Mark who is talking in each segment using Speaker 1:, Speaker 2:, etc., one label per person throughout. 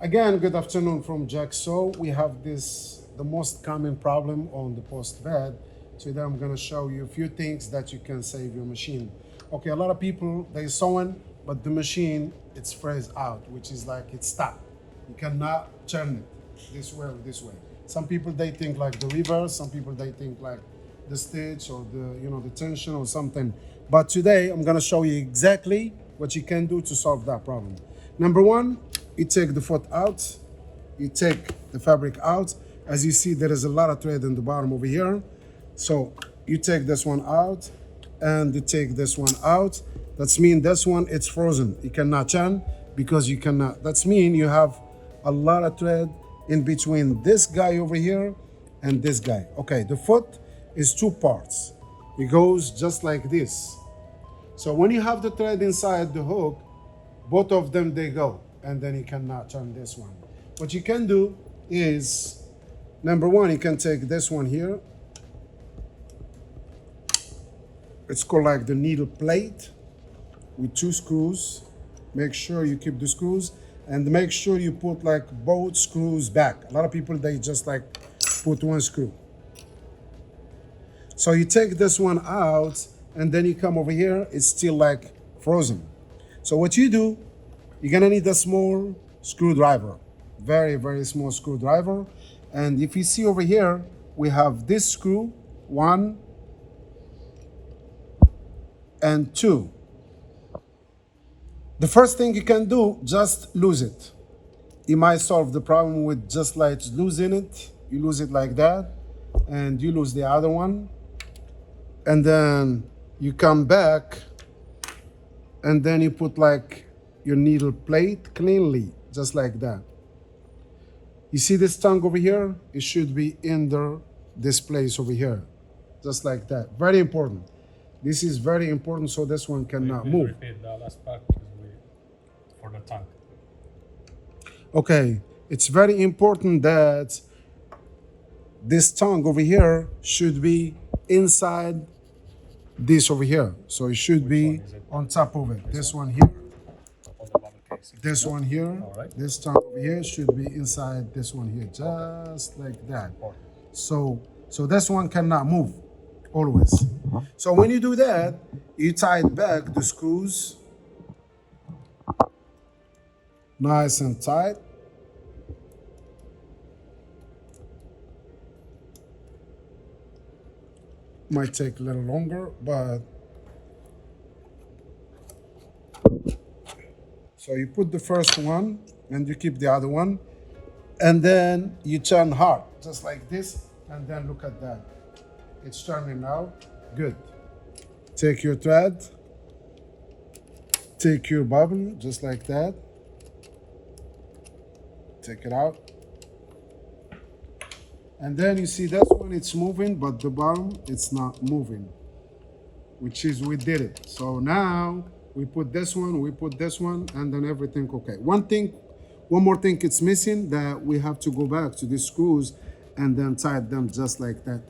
Speaker 1: Again, good afternoon from Jacksew. We have the most common problem on the post bed. Today I'm gonna show you a few things that you can save your machine. Okay, a lot of people, they sewing, but the machine, it's phrased out, which is like it's stuck. You cannot turn it this way or this way. Some people, they think like the reverse. Some people, they think like the stitch or the tension or something. But today I'm gonna show you exactly what you can do to solve that problem. Number one, you take the foot out, you take the fabric out. As you see, there is a lot of thread in the bottom over here. So you take this one out and you take this one out. That's mean this one, it's frozen. You cannot turn because you cannot. That's mean you have a lot of thread in between this guy over here and this guy. Okay, the foot is two parts. It goes just like this. So when you have the thread inside the hook, both of them, they go, and then you cannot turn this one. What you can do is, number one, you can take this one here. It's called like the needle plate with two screws. Make sure you keep the screws and make sure you put like both screws back. A lot of people, they just like put one screw. So you take this one out and then you come over here, it's still like frozen. So what you do, you're gonna need a small screwdriver, very, very small screwdriver. And if you see over here, we have this screw, 1 and 2. The first thing you can do, just lose it. You might solve the problem with just like losing it. You lose it like that, and you lose the other one. And then you come back, and then you put like your needle plate cleanly, just like that. You see this tongue over here? It should be under this place over here, just like that. Very important. This is very important, so this one cannot move.
Speaker 2: Repeat the last part for the tongue.
Speaker 1: Okay, it's very important that this tongue over here should be inside this over here. So it should be on top of it. This one here. This one here, this tongue over here should be inside this one here, just like that. So this one cannot move, always. So when you do that, you tie it back, the screws, nice and tight. Might take a little longer, but so you put the first one and you keep the other one, and then you turn hard, just like this, and then look at that. It's turning now. Good. Take your thread, take your bobbin, just like that. Take it out. And then you see that one, it's moving, but the bottom, it's not moving, which is we did it. So now, we put this one, and then everything okay. One more thing it's missing, that we have to go back to these screws and then tie them just like that.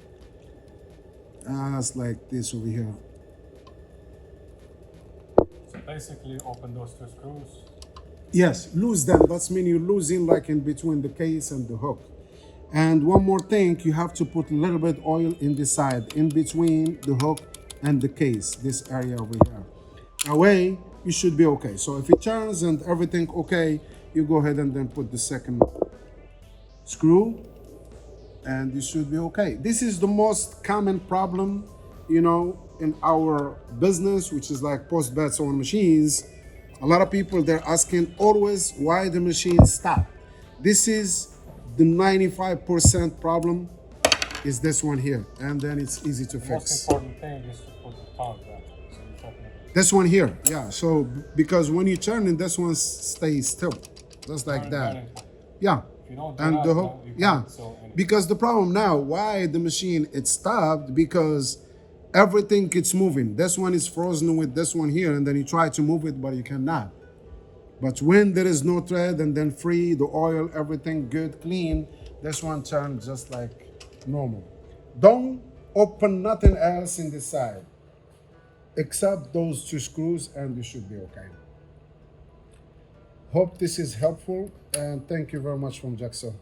Speaker 1: Just like this over here.
Speaker 2: So basically open those two screws.
Speaker 1: Yes, lose them. That's mean you're losing like in between the case and the hook. And one more thing, you have to put a little bit oil in the side, in between the hook and the case, this area over here. Away, you should be okay. So if it turns and everything okay, you go ahead and then put the second screw and you should be okay. This is the most common problem, in our business, which is like post-bed sewing machines. A lot of people, they're asking always why the machine stop. This is the 95% problem is this one here, and then it's easy to fix.
Speaker 2: The most important thing is to put the tongue back.
Speaker 1: This one here, yeah. So because when you turn it, this one stays still, just like that. Yeah. And the hook, yeah. Because the problem now, why the machine it stopped, because everything it's moving. This one is frozen with this one here, and then you try to move it, but you cannot. But when there is no thread and then free, the oil, everything good, clean, this one turns just like normal. Don't open nothing else in the side, except those two screws, and you should be okay. Hope this is helpful, and thank you very much from Jacksew.